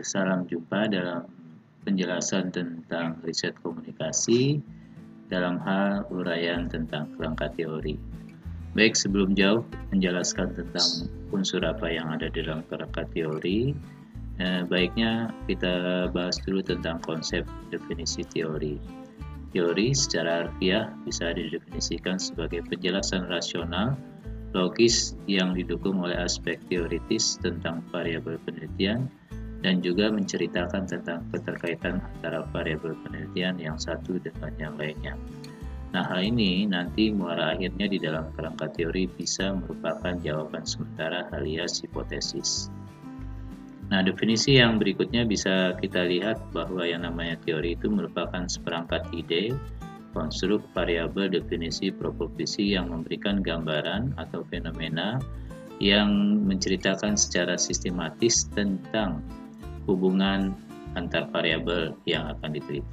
Salam jumpa dalam penjelasan tentang riset komunikasi dalam hal uraian tentang kerangka teori. Baik, sebelum jauh menjelaskan tentang unsur apa yang ada di dalam kerangka teori, baiknya kita bahas dulu tentang konsep definisi teori. Teori secara harfiah bisa didefinisikan sebagai penjelasan rasional, logis yang didukung oleh aspek teoritis tentang variabel penelitian dan juga menceritakan tentang keterkaitan antara variabel penelitian yang satu dengan yang lainnya. Nah, hal ini nanti muara akhirnya di dalam kerangka teori bisa merupakan jawaban sementara alias hipotesis. Nah, definisi yang berikutnya bisa kita lihat bahwa yang namanya teori itu merupakan seperangkat ide, konstruk, variabel, definisi, proposisi yang memberikan gambaran atau fenomena yang menceritakan secara sistematis tentang hubungan antar variabel yang akan diteliti.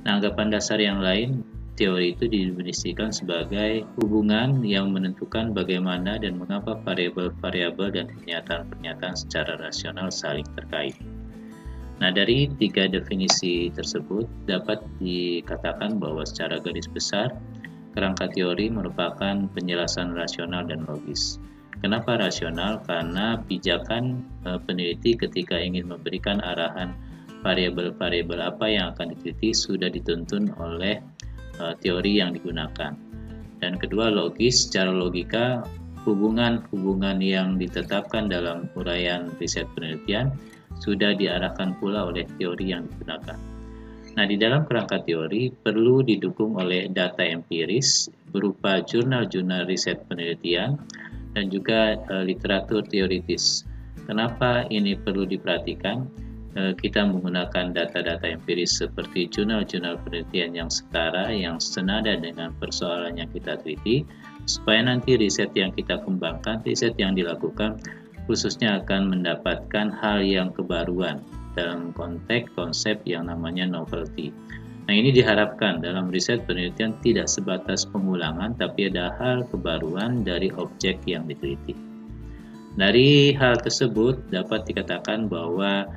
Nah, anggapan dasar yang lain, teori itu didefinisikan sebagai hubungan yang menentukan bagaimana dan mengapa variabel-variabel dan pernyataan-pernyataan secara rasional saling terkait. Nah, dari tiga definisi tersebut dapat dikatakan bahwa secara garis besar, kerangka teori merupakan penjelasan rasional dan logis. Kenapa rasional? Karena pijakan peneliti ketika ingin memberikan arahan variabel-variabel apa yang akan diteliti sudah dituntun oleh teori yang digunakan. Dan kedua, logis. Secara logika, hubungan-hubungan yang ditetapkan dalam uraian riset penelitian sudah diarahkan pula oleh teori yang digunakan. Nah, di dalam kerangka teori perlu didukung oleh data empiris berupa jurnal-jurnal riset penelitian dan juga literatur teoritis. Kenapa ini perlu diperhatikan? Kita menggunakan data-data empiris seperti jurnal-jurnal penelitian yang setara, yang senada dengan persoalan yang kita teliti, supaya nanti riset yang kita kembangkan, riset yang dilakukan, khususnya akan mendapatkan hal yang kebaruan dalam konteks konsep yang namanya novelty. Nah, ini diharapkan dalam riset penelitian tidak sebatas pengulangan, tapi ada hal kebaruan dari objek yang diteliti. Dari hal tersebut dapat dikatakan bahwa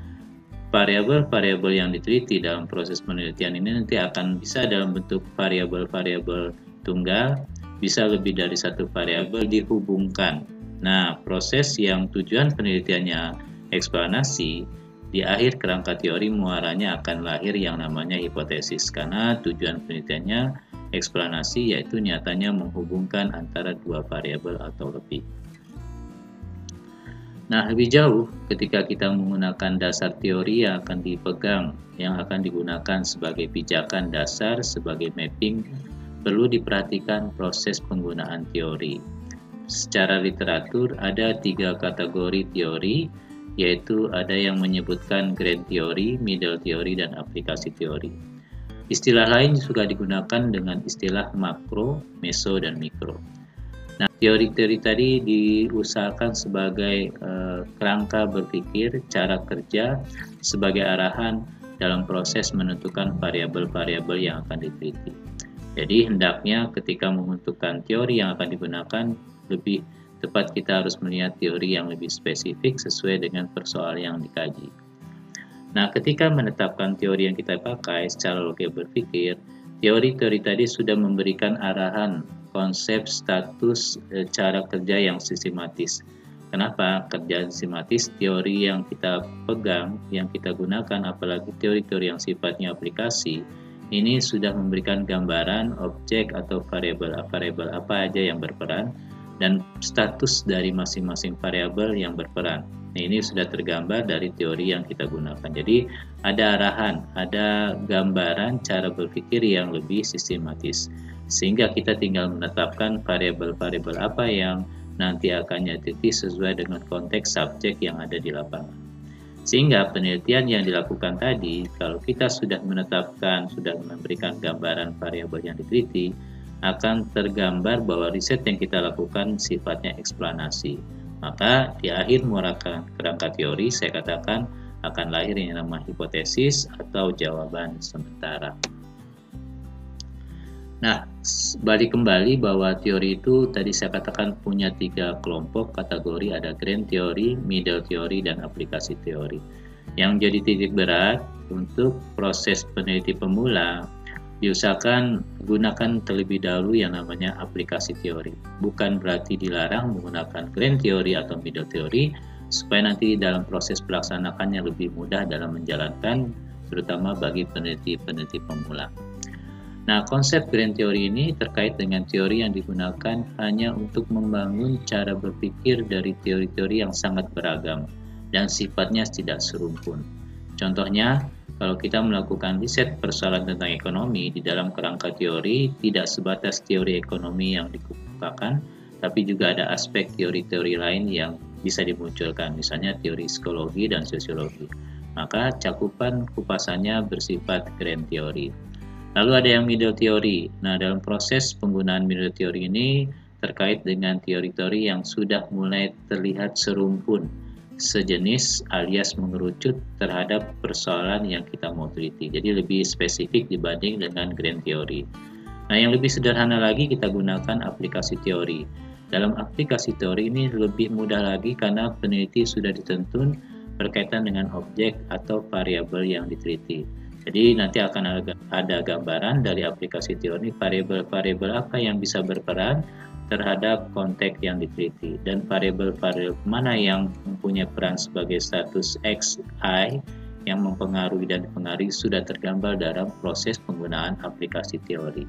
variabel-variabel yang diteliti dalam proses penelitian ini nanti akan bisa dalam bentuk variabel-variabel tunggal, bisa lebih dari satu variabel dihubungkan. Nah, proses yang tujuan penelitiannya eksplanasi, di akhir kerangka teori muaranya akan lahir yang namanya hipotesis, karena tujuan penelitiannya eksplanasi, yaitu nyatanya menghubungkan antara dua variabel atau lebih. Nah, lebih jauh ketika kita menggunakan dasar teori yang akan dipegang, yang akan digunakan sebagai pijakan dasar, sebagai mapping, perlu diperhatikan proses penggunaan teori. Secara literatur ada tiga kategori teori, yaitu ada yang menyebutkan grand teori, middle teori, dan aplikasi teori. Istilah lain juga digunakan dengan istilah makro, meso, dan mikro. Nah, teori-teori tadi diusahakan sebagai kerangka berpikir, cara kerja, sebagai arahan dalam proses menentukan variabel-variabel yang akan diteliti. Jadi, hendaknya ketika menentukan teori yang akan digunakan, lebih tepat kita harus melihat teori yang lebih spesifik sesuai dengan persoalan yang dikaji. Nah, ketika menetapkan teori yang kita pakai secara logika berpikir, teori-teori tadi sudah memberikan arahan konsep, status, cara kerja yang sistematis. Kenapa? Kerja sistematis, teori yang kita pegang, yang kita gunakan, apalagi teori-teori yang sifatnya aplikasi, ini sudah memberikan gambaran objek atau variabel apa aja yang berperan, dan status dari masing-masing variabel yang berperan. Nah, ini sudah tergambar dari teori yang kita gunakan. Jadi ada arahan, ada gambaran cara berpikir yang lebih sistematis. Sehingga kita tinggal menetapkan variabel-variabel apa yang nanti akan diteliti sesuai dengan konteks subjek yang ada di lapangan. Sehingga penelitian yang dilakukan tadi, kalau kita sudah menetapkan, sudah memberikan gambaran variabel yang diteliti, akan tergambar bahwa riset yang kita lakukan sifatnya eksplanasi. Maka di akhir muara kerangka teori, saya katakan akan lahir yang namanya hipotesis atau jawaban sementara. Nah, balik kembali bahwa teori itu tadi saya katakan punya tiga kelompok kategori, ada grand teori, middle teori, dan aplikasi teori. Yang jadi titik berat untuk proses peneliti pemula, diusahakan gunakan terlebih dahulu yang namanya aplikasi teori. Bukan berarti dilarang menggunakan grand teori atau middle teori, supaya nanti dalam proses pelaksanaannya lebih mudah dalam menjalankan, terutama bagi peneliti-peneliti pemula. Nah, konsep grand teori ini terkait dengan teori yang digunakan hanya untuk membangun cara berpikir dari teori-teori yang sangat beragam dan sifatnya tidak serumpun. Contohnya, kalau kita melakukan riset persoalan tentang ekonomi di dalam kerangka teori, tidak sebatas teori ekonomi yang dikemukakan, tapi juga ada aspek teori-teori lain yang bisa dimunculkan, misalnya teori psikologi dan sosiologi. Maka cakupan kupasannya bersifat grand teori. Lalu ada yang middle teori. Nah, dalam proses penggunaan middle teori ini terkait dengan teori-teori yang sudah mulai terlihat serumpun, sejenis alias mengerucut terhadap persoalan yang kita mau teliti. Jadi lebih spesifik dibanding dengan grand teori. Nah, yang lebih sederhana lagi kita gunakan aplikasi teori. Dalam aplikasi teori ini lebih mudah lagi karena peneliti sudah ditentukan berkaitan dengan objek atau variabel yang diteliti. Jadi nanti akan ada gambaran dari aplikasi teori variabel-variabel apa yang bisa berperan terhadap konteks yang diteliti dan variabel-variabel mana yang mempunyai peran sebagai status X, Y yang mempengaruhi dan dipengaruhi sudah tergambar dalam proses penggunaan aplikasi teori.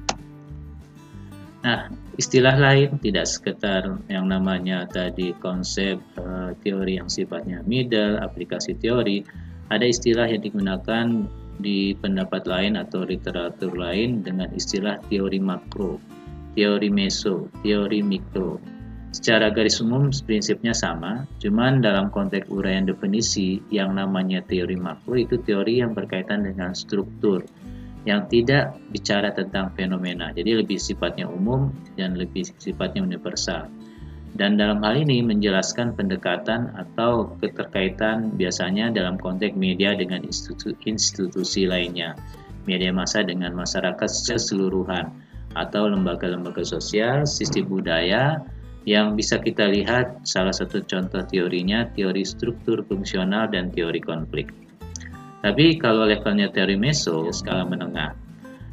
Nah, istilah lain tidak sekedar yang namanya tadi konsep teori yang sifatnya middle, aplikasi teori, ada istilah yang digunakan di pendapat lain atau literatur lain dengan istilah teori makro, teori meso, teori mikro. Secara garis umum prinsipnya sama, cuman dalam konteks uraian definisi yang namanya teori makro itu teori yang berkaitan dengan struktur, yang tidak bicara tentang fenomena, jadi lebih sifatnya umum dan lebih sifatnya universal. Dan dalam hal ini menjelaskan pendekatan atau keterkaitan biasanya dalam konteks media dengan institusi lainnya, media massa dengan masyarakat keseluruhan, atau lembaga-lembaga sosial, sistem budaya, yang bisa kita lihat salah satu contoh teorinya, teori struktur fungsional dan teori konflik. Tapi kalau levelnya teori meso, skala menengah.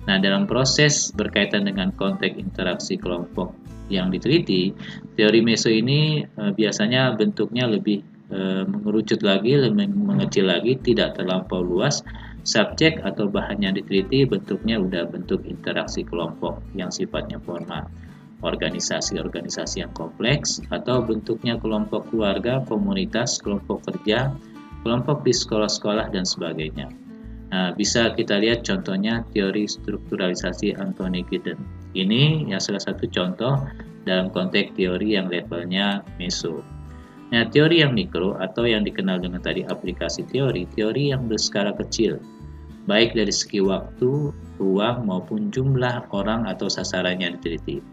Nah, dalam proses berkaitan dengan konteks interaksi kelompok yang diteliti, teori meso ini biasanya bentuknya lebih mengerucut lagi, lebih mengecil lagi, tidak terlampau luas. Subjek atau bahan yang diteliti bentuknya udah bentuk interaksi kelompok yang sifatnya formal, organisasi-organisasi yang kompleks, atau bentuknya kelompok keluarga, komunitas, kelompok kerja, kelompok di sekolah-sekolah, dan sebagainya. Nah, bisa kita lihat contohnya teori strukturalisasi Anthony Giddens. Ini yang salah satu contoh dalam konteks teori yang levelnya meso. Nah, teori yang mikro atau yang dikenal dengan tadi aplikasi teori, teori yang berskala kecil, baik dari segi waktu, ruang, maupun jumlah orang atau sasaran yang diteliti.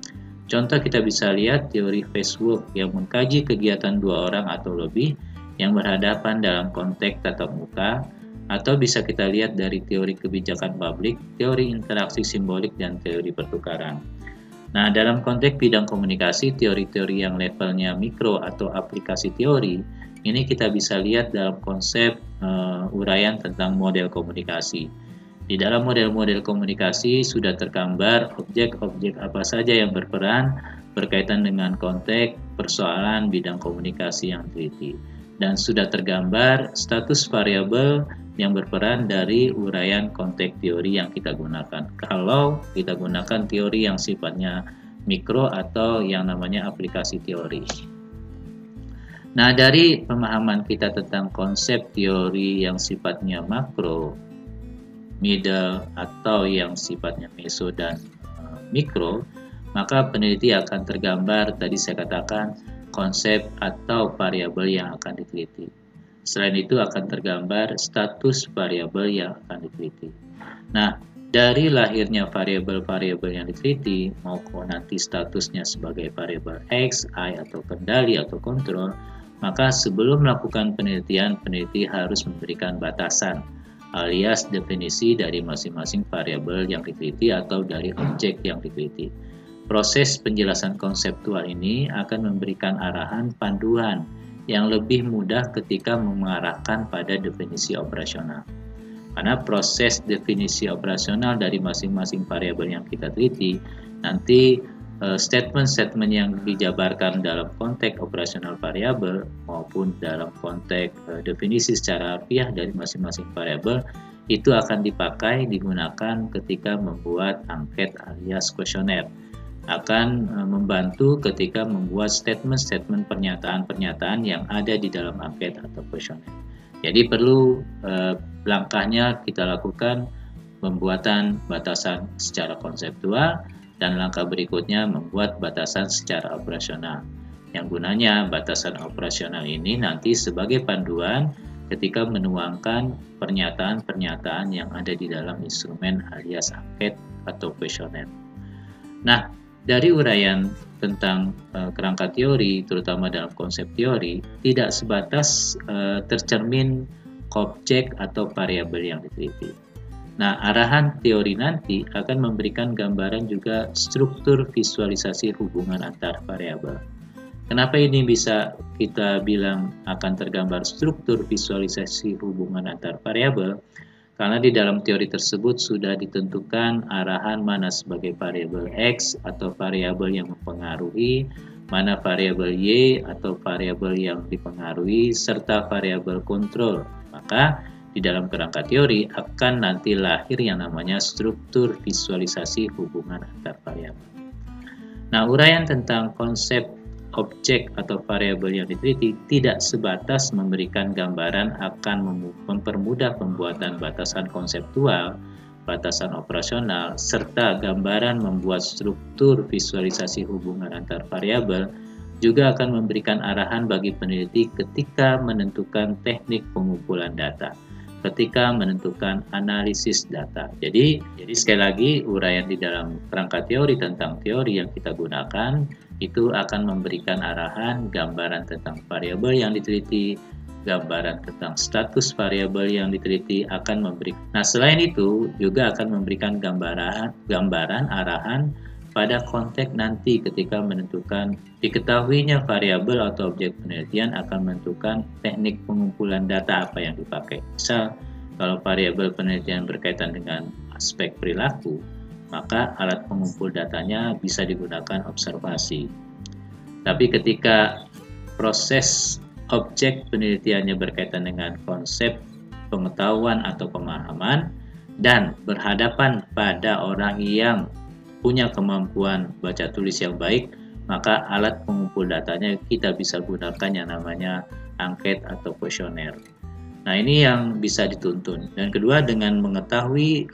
Contoh kita bisa lihat teori Facebook yang mengkaji kegiatan dua orang atau lebih yang berhadapan dalam konteks tatap muka, atau bisa kita lihat dari teori kebijakan publik, teori interaksi simbolik, dan teori pertukaran. Nah, dalam konteks bidang komunikasi, teori-teori yang levelnya mikro atau aplikasi teori, ini kita bisa lihat dalam konsep uraian tentang model komunikasi. Di dalam model-model komunikasi sudah tergambar objek-objek apa saja yang berperan berkaitan dengan konteks persoalan bidang komunikasi yang diteliti. Dan sudah tergambar status variabel yang berperan dari uraian konteks teori yang kita gunakan. Kalau kita gunakan teori yang sifatnya mikro atau yang namanya aplikasi teori. Nah, dari pemahaman kita tentang konsep teori yang sifatnya makro, middle, atau yang sifatnya meso dan mikro, maka peneliti akan tergambar, tadi saya katakan, konsep atau variabel yang akan diteliti. Selain itu akan tergambar status variabel yang akan diteliti. Nah, dari lahirnya variabel-variabel yang diteliti, maupun nanti statusnya sebagai variabel X, Y, atau kendali atau kontrol, maka sebelum melakukan penelitian, peneliti harus memberikan batasan, alias definisi dari masing-masing variabel yang diteliti atau dari objek yang diteliti. Proses penjelasan konseptual ini akan memberikan arahan panduan yang lebih mudah ketika mengarahkan pada definisi operasional. Karena proses definisi operasional dari masing-masing variabel yang kita teliti, nanti statement-statement yang dijabarkan dalam konteks operasional variabel maupun dalam konteks definisi secara harfiah dari masing-masing variabel itu akan digunakan ketika membuat angket alias kuesioner. Akan membantu ketika membuat statement-statement pernyataan-pernyataan yang ada di dalam angket atau kuesioner. Jadi perlu langkahnya kita lakukan pembuatan batasan secara konseptual dan langkah berikutnya membuat batasan secara operasional. Yang gunanya batasan operasional ini nanti sebagai panduan ketika menuangkan pernyataan-pernyataan yang ada di dalam instrumen alias angket atau kuesioner. Nah, dari uraian tentang kerangka teori, terutama dalam konsep teori, tidak sebatas tercermin objek atau variabel yang diteliti. Nah, arahan teori nanti akan memberikan gambaran juga struktur visualisasi hubungan antar variabel. Kenapa ini bisa kita bilang akan tergambar struktur visualisasi hubungan antar variabel? Karena di dalam teori tersebut sudah ditentukan arahan mana sebagai variabel X atau variabel yang mempengaruhi, mana variabel Y atau variabel yang dipengaruhi, serta variabel kontrol. Maka di dalam kerangka teori akan nanti lahir yang namanya struktur visualisasi hubungan antar variabel. Nah, uraian tentang konsep objek atau variabel yang diteliti tidak sebatas memberikan gambaran akan mempermudah pembuatan batasan konseptual, batasan operasional, serta gambaran membuat struktur visualisasi hubungan antar variabel, juga akan memberikan arahan bagi peneliti ketika menentukan teknik pengumpulan data, ketika menentukan analisis data. Jadi sekali lagi uraian di dalam kerangka teori tentang teori yang kita gunakan itu akan memberikan arahan, gambaran tentang variabel yang diteliti, gambaran tentang status variabel yang diteliti akan memberikan. Nah, selain itu juga akan memberikan gambaran arahan pada konteks nanti ketika menentukan diketahuinya variabel atau objek penelitian akan menentukan teknik pengumpulan data apa yang dipakai. Misal, kalau variabel penelitian berkaitan dengan aspek perilaku, maka alat pengumpul datanya bisa digunakan observasi. Tapi ketika proses objek penelitiannya berkaitan dengan konsep pengetahuan atau pemahaman dan berhadapan pada orang yang punya kemampuan baca tulis yang baik, maka alat pengumpul datanya kita bisa gunakan yang namanya angket atau kuesioner. Nah, ini yang bisa dituntun. Dan kedua, dengan mengetahui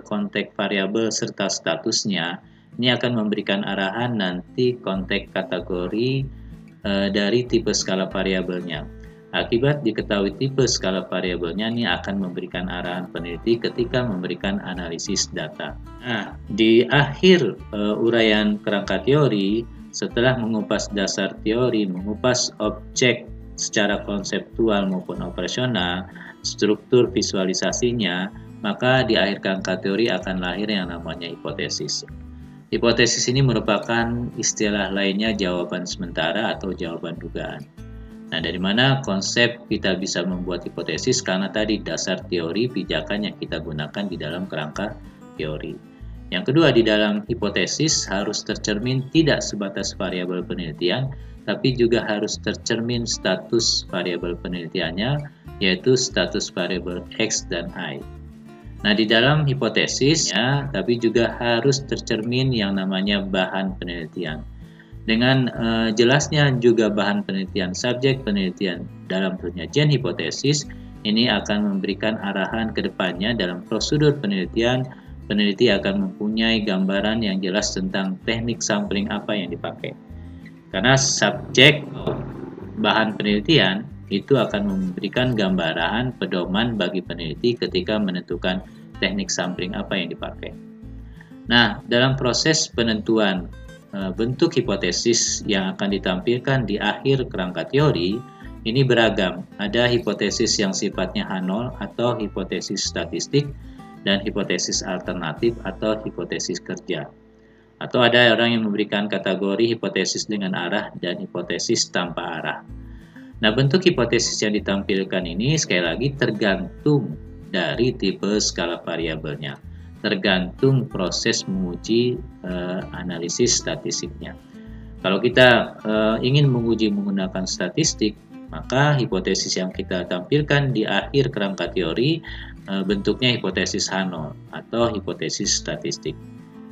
konteks variabel serta statusnya, ini akan memberikan arahan nanti konteks kategori dari tipe skala variabelnya. Akibat diketahui tipe skala variabelnya, ini akan memberikan arahan peneliti ketika memberikan analisis data. Nah, di akhir uraian kerangka teori, setelah mengupas dasar teori, mengupas objek secara konseptual maupun operasional, struktur visualisasinya, maka di akhir kerangka teori akan lahir yang namanya hipotesis. Hipotesis ini merupakan istilah lainnya jawaban sementara atau jawaban dugaan. Nah, dari mana konsep kita bisa membuat hipotesis? Karena tadi dasar teori pijakan yang kita gunakan di dalam kerangka teori. Yang kedua, di dalam hipotesis harus tercermin tidak sebatas variabel penelitian, tapi juga harus tercermin status variabel penelitiannya, yaitu status variabel X dan Y. Nah, di dalam hipotesisnya, tapi juga harus tercermin yang namanya bahan penelitian. Dengan jelasnya juga bahan penelitian subjek penelitian dalam penyajian hipotesis, ini akan memberikan arahan ke depannya dalam prosedur penelitian. Peneliti akan mempunyai gambaran yang jelas tentang teknik sampling apa yang dipakai. Karena subjek bahan penelitian itu akan memberikan gambaran pedoman bagi peneliti ketika menentukan teknik sampling apa yang dipakai. Nah, dalam proses penentuan bentuk hipotesis yang akan ditampilkan di akhir kerangka teori, ini beragam. Ada hipotesis yang sifatnya H0 atau hipotesis statistik, dan hipotesis alternatif atau hipotesis kerja. Atau ada orang yang memberikan kategori hipotesis dengan arah dan hipotesis tanpa arah. Nah, bentuk hipotesis yang ditampilkan ini sekali lagi tergantung dari tipe skala variabelnya, tergantung proses menguji analisis statistiknya. Kalau kita ingin menguji menggunakan statistik, maka hipotesis yang kita tampilkan di akhir kerangka teori bentuknya hipotesis H0 atau hipotesis statistik.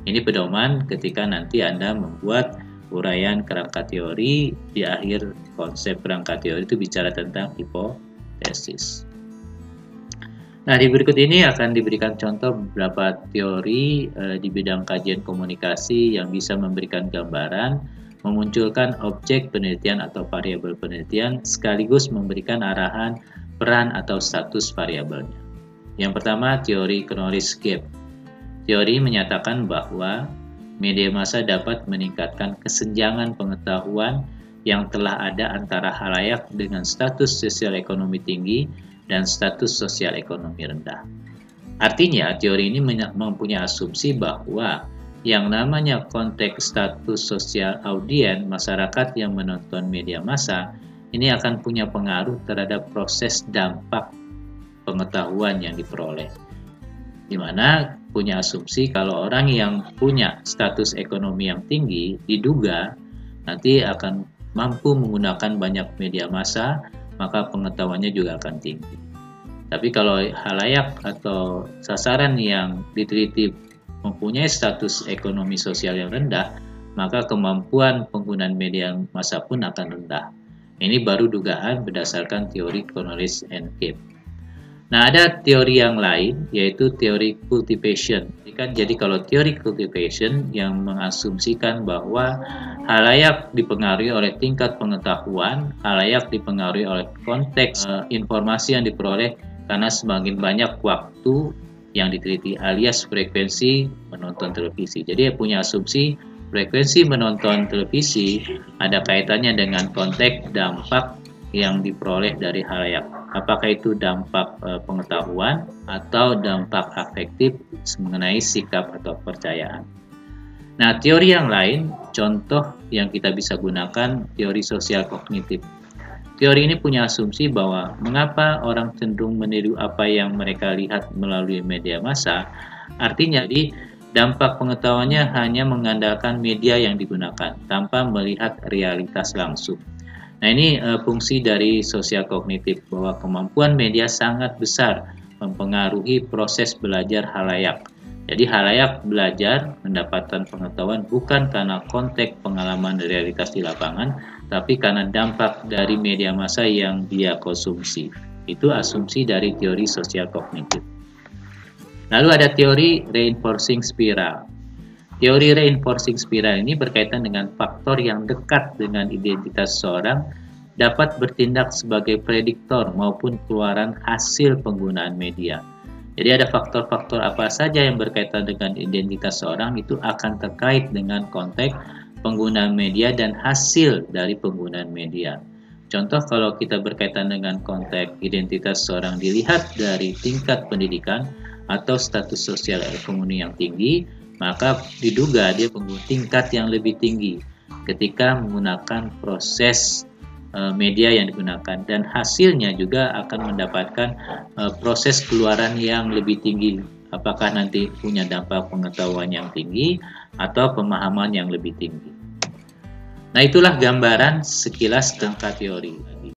Ini pedoman ketika nanti Anda membuat uraian kerangka teori. Di akhir konsep kerangka teori itu bicara tentang hipotesis. Nah, di berikut ini akan diberikan contoh beberapa teori di bidang kajian komunikasi yang bisa memberikan gambaran, memunculkan objek penelitian atau variabel penelitian, sekaligus memberikan arahan peran atau status variabelnya. Yang pertama, teori knowledge gap. Teori menyatakan bahwa media massa dapat meningkatkan kesenjangan pengetahuan yang telah ada antara khalayak dengan status sosial ekonomi tinggi dan status sosial ekonomi rendah. Artinya, teori ini mempunyai asumsi bahwa yang namanya konteks status sosial audien masyarakat yang menonton media massa ini akan punya pengaruh terhadap proses dampak pengetahuan yang diperoleh, di mana punya asumsi kalau orang yang punya status ekonomi yang tinggi diduga nanti akan mampu menggunakan banyak media massa, maka pengetahuannya juga akan tinggi. Tapi kalau khalayak atau sasaran yang diteliti mempunyai status ekonomi sosial yang rendah, maka kemampuan penggunaan media massa pun akan rendah. Ini baru dugaan berdasarkan teori knowledge and gap. Nah, ada teori yang lain, yaitu teori cultivation. Jadi kalau teori cultivation yang mengasumsikan bahwa khalayak dipengaruhi oleh tingkat pengetahuan, khalayak dipengaruhi oleh konteks informasi yang diperoleh karena semakin banyak waktu yang diteliti alias frekuensi menonton televisi. Jadi punya asumsi frekuensi menonton televisi ada kaitannya dengan konteks dampak yang diperoleh dari khalayak. Apakah itu dampak pengetahuan atau dampak afektif mengenai sikap atau kepercayaan. Nah, teori yang lain, contoh yang kita bisa gunakan, teori sosial kognitif. Teori ini punya asumsi bahwa mengapa orang cenderung meniru apa yang mereka lihat melalui media massa, artinya dampak pengetahuannya hanya mengandalkan media yang digunakan tanpa melihat realitas langsung. Nah, ini fungsi dari sosial kognitif, bahwa kemampuan media sangat besar mempengaruhi proses belajar khalayak. Jadi khalayak belajar mendapatkan pengetahuan bukan karena konteks pengalaman realitas di lapangan, tapi karena dampak dari media massa yang dia konsumsi. Itu asumsi dari teori sosial kognitif. Lalu ada teori reinforcing spiral. Teori reinforcing spiral ini berkaitan dengan faktor yang dekat dengan identitas seseorang dapat bertindak sebagai prediktor maupun keluaran hasil penggunaan media. Jadi ada faktor-faktor apa saja yang berkaitan dengan identitas seseorang itu akan terkait dengan konteks penggunaan media dan hasil dari penggunaan media. Contoh kalau kita berkaitan dengan konteks identitas seseorang dilihat dari tingkat pendidikan atau status sosial ekonomi yang tinggi, maka diduga dia pengguna tingkat yang lebih tinggi ketika menggunakan proses media yang digunakan, dan hasilnya juga akan mendapatkan proses keluaran yang lebih tinggi, apakah nanti punya dampak pengetahuan yang tinggi atau pemahaman yang lebih tinggi. Nah, itulah gambaran sekilas tentang teori.